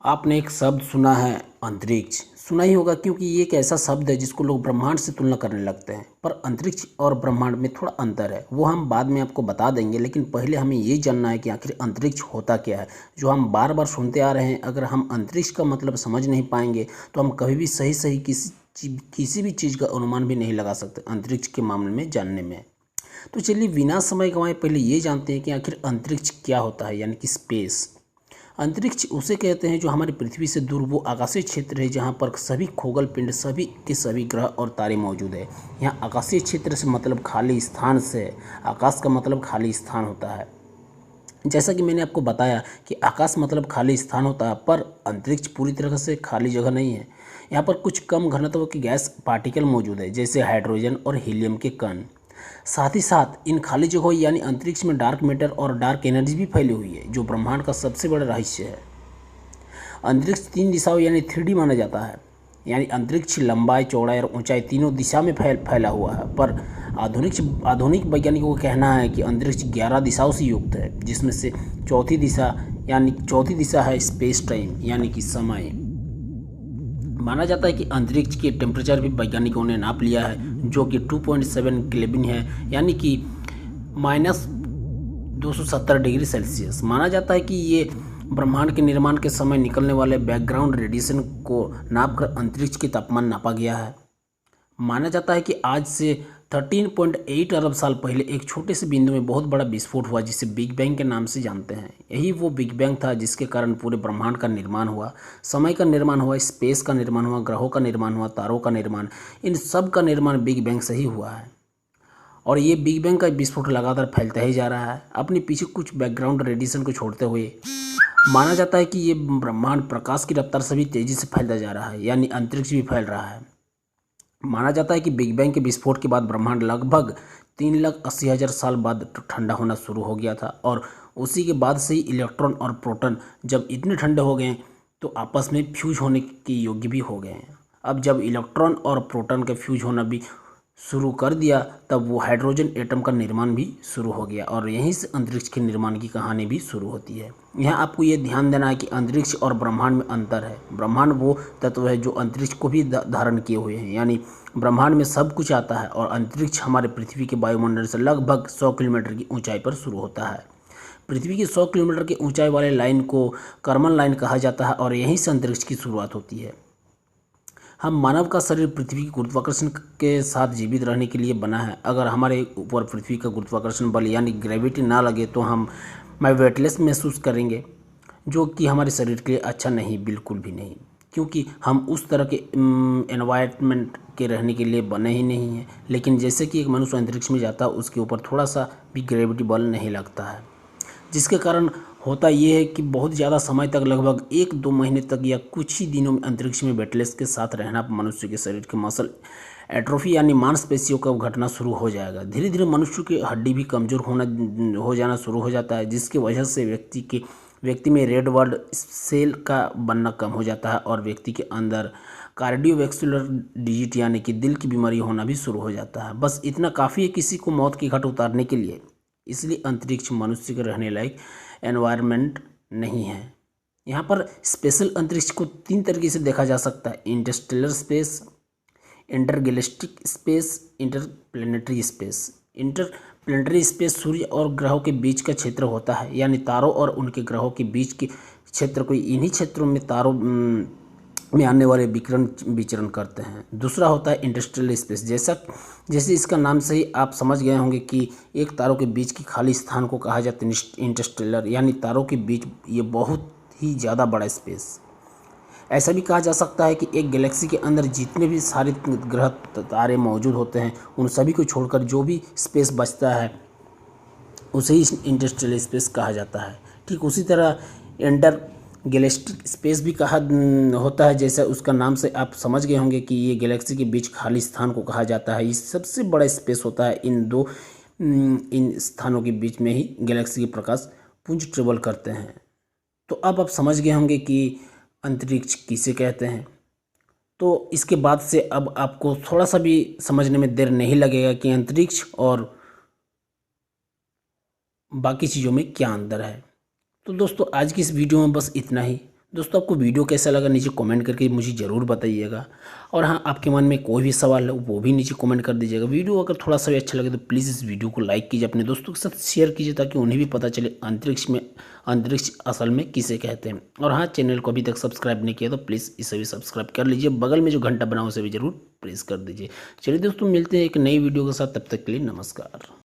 आपने एक शब्द सुना है अंतरिक्ष। सुना ही होगा क्योंकि ये एक ऐसा शब्द है जिसको लोग ब्रह्मांड से तुलना करने लगते हैं। पर अंतरिक्ष और ब्रह्मांड में थोड़ा अंतर है, वो हम बाद में आपको बता देंगे। लेकिन पहले हमें ये जानना है कि आखिर अंतरिक्ष होता क्या है, जो हम बार बार सुनते आ रहे हैं। अगर हम अंतरिक्ष का मतलब समझ नहीं पाएंगे तो हम कभी भी सही सही किसी भी चीज़ का अनुमान भी नहीं लगा सकते अंतरिक्ष के मामले में जानने में। तो चलिए बिना समय गंवाए पहले ये जानते हैं कि आखिर अंतरिक्ष क्या होता है, यानी कि स्पेस। अंतरिक्ष उसे कहते हैं जो हमारी पृथ्वी से दूर वो आकाशीय क्षेत्र है जहाँ पर सभी खगोल पिंड, सभी के सभी ग्रह और तारे मौजूद है। यहाँ आकाशीय क्षेत्र से मतलब खाली स्थान से है। आकाश का मतलब खाली स्थान होता है। जैसा कि मैंने आपको बताया कि आकाश मतलब खाली स्थान होता है, पर अंतरिक्ष पूरी तरह से खाली जगह नहीं है। यहाँ पर कुछ कम घनत्व के गैस पार्टिकल मौजूद है, जैसे हाइड्रोजन और हीलियम के कण। साथ ही साथ इन खाली जगहों यानी अंतरिक्ष में डार्क मैटर और डार्क एनर्जी भी फैली हुई है, जो ब्रह्मांड का सबसे बड़ा रहस्य है। अंतरिक्ष 3 दिशाओं यानी 3D माना जाता है, यानी अंतरिक्ष लंबाई, चौड़ाई और ऊंचाई तीनों दिशा में फैला हुआ है। पर आधुनिक वैज्ञानिकों का कहना है कि अंतरिक्ष 11 दिशाओं से युक्त है, जिसमें से चौथी दिशा है स्पेस टाइम, यानी कि समय। माना जाता है कि अंतरिक्ष के टेम्परेचर भी वैज्ञानिकों ने नाप लिया है, जो कि 2.7 केल्विन है, यानी कि -270 डिग्री सेल्सियस। माना जाता है कि ये ब्रह्मांड के निर्माण के समय निकलने वाले बैकग्राउंड रेडिएशन को नापकर अंतरिक्ष के तापमान नापा गया है। माना जाता है कि आज से 13.8 अरब साल पहले एक छोटे से बिंदु में बहुत बड़ा विस्फोट हुआ, जिसे बिग बैंग के नाम से जानते हैं। यही वो बिग बैंग था जिसके कारण पूरे ब्रह्मांड का निर्माण हुआ, समय का निर्माण हुआ, स्पेस का निर्माण हुआ, ग्रहों का निर्माण हुआ, तारों का निर्माण, इन सब का निर्माण बिग बैंग से ही हुआ है। और ये बिग बैंग का विस्फोट लगातार फैलता ही जा रहा है, अपने पीछे कुछ बैकग्राउंड रेडिएशन को छोड़ते हुए। माना जाता है कि ये ब्रह्मांड प्रकाश की रफ्तार से भी तेजी से फैलता जा रहा है, यानी अंतरिक्ष भी फैल रहा है। माना जाता है कि बिग बैंग के विस्फोट के बाद ब्रह्मांड लगभग 3,80,000 साल बाद ठंडा होना शुरू हो गया था, और उसी के बाद से ही इलेक्ट्रॉन और प्रोटॉन जब इतने ठंडे हो गए तो आपस में फ्यूज होने के योग्य भी हो गए हैं। अब जब इलेक्ट्रॉन और प्रोटॉन का फ्यूज होना भी शुरू कर दिया, तब वो हाइड्रोजन एटम का निर्माण भी शुरू हो गया, और यहीं से अंतरिक्ष के निर्माण की कहानी भी शुरू होती है। यहाँ आपको ये ध्यान देना है कि अंतरिक्ष और ब्रह्मांड में अंतर है। ब्रह्मांड वो तत्व है जो अंतरिक्ष को भी धारण किए हुए हैं, यानी ब्रह्मांड में सब कुछ आता है, और अंतरिक्ष हमारे पृथ्वी के वायुमंडल से लगभग 100 किलोमीटर की ऊंचाई पर शुरू होता है। पृथ्वी की 100 किलोमीटर की ऊंचाई वाले लाइन को कर्मन लाइन कहा जाता है, और यहीं से अंतरिक्ष की शुरुआत होती है। हम मानव का शरीर पृथ्वी की गुरुत्वाकर्षण के साथ जीवित रहने के लिए बना है। अगर हमारे ऊपर पृथ्वी का गुरुत्वाकर्षण बल यानी ग्रेविटी ना लगे तो हम वेटलेस महसूस करेंगे, जो कि हमारे शरीर के लिए अच्छा नहीं, बिल्कुल भी नहीं, क्योंकि हम उस तरह के एनवायरनमेंट के रहने के लिए बने ही नहीं हैं। लेकिन जैसे कि एक मनुष्य अंतरिक्ष में जाता है, उसके ऊपर थोड़ा सा भी ग्रेविटी बल नहीं लगता है, जिसके कारण होता ये है कि बहुत ज़्यादा समय तक, लगभग 1-2 महीने तक या कुछ ही दिनों में अंतरिक्ष में वेटलेस के साथ रहना मनुष्य के शरीर के मसल एट्रोफी यानी मांसपेशियों का घटना शुरू हो जाएगा। धीरे धीरे मनुष्य की हड्डी भी कमज़ोर हो जाना शुरू हो जाता है, जिसकी वजह से व्यक्ति में रेड ब्लड सेल का बनना कम हो जाता है, और व्यक्ति के अंदर कार्डियोवैस्कुलर डिजीज यानी कि दिल की बीमारी होना भी शुरू हो जाता है। बस इतना काफ़ी है किसी को मौत की घाट उतारने के लिए। इसलिए अंतरिक्ष मनुष्य के रहने लायक एनवायरनमेंट नहीं है। यहाँ पर स्पेशल अंतरिक्ष को 3 तरीके से देखा जा सकता है: interstellar space, intergalactic space, interplanetary space. Interplanetary space सूर्य और ग्रहों के बीच का क्षेत्र होता है, यानी तारों और उनके ग्रहों के बीच के क्षेत्र को। इन्हीं क्षेत्रों में तारों में आने वाले विकिरण विचरण करते हैं। दूसरा होता है इंटरस्टेलर स्पेस। जैसे इसका नाम से ही आप समझ गए होंगे कि एक तारों के बीच की खाली स्थान को कहा जाता है इंटरस्टेलर, यानी तारों के बीच ये बहुत ही ज़्यादा बड़ा स्पेस। ऐसा भी कहा जा सकता है कि एक गैलेक्सी के अंदर जितने भी सारे ग्रह तारे मौजूद होते हैं, उन सभी को छोड़कर जो भी स्पेस बचता है उसे ही इंटरस्टेलर स्पेस कहा जाता है। ठीक उसी तरह इंटर गैलेक्टिक स्पेस भी कहा होता है, जैसा उसका नाम से आप समझ गए होंगे कि ये गैलेक्सी के बीच खाली स्थान को कहा जाता है। ये सबसे बड़ा स्पेस होता है। इन स्थानों के बीच में ही गैलेक्सी के प्रकाश पुंज ट्रेवल करते हैं। तो अब आप समझ गए होंगे कि अंतरिक्ष किसे कहते हैं। तो इसके बाद से अब आपको थोड़ा सा भी समझने में देर नहीं लगेगा कि अंतरिक्ष और बाकी चीज़ों में क्या अंतर है। तो दोस्तों आज की इस वीडियो में बस इतना ही। दोस्तों आपको वीडियो कैसा लगा नीचे कमेंट करके मुझे ज़रूर बताइएगा। और हाँ, आपके मन में कोई भी सवाल है वो भी नीचे कमेंट कर दीजिएगा। वीडियो अगर थोड़ा सा भी अच्छा लगे तो प्लीज़ इस वीडियो को लाइक कीजिए, अपने दोस्तों के साथ शेयर कीजिए ताकि उन्हें भी पता चले अंतरिक्ष असल में किसे कहते हैं। और हाँ, चैनल को अभी तक सब्सक्राइब नहीं किया तो प्लीज़ इसे भी सब्सक्राइब कर लीजिए, बगल में जो घंटा बना उसे भी ज़रूर प्रेस कर दीजिए। चलिए दोस्तों, मिलते हैं एक नई वीडियो के साथ, तब तक के लिए नमस्कार।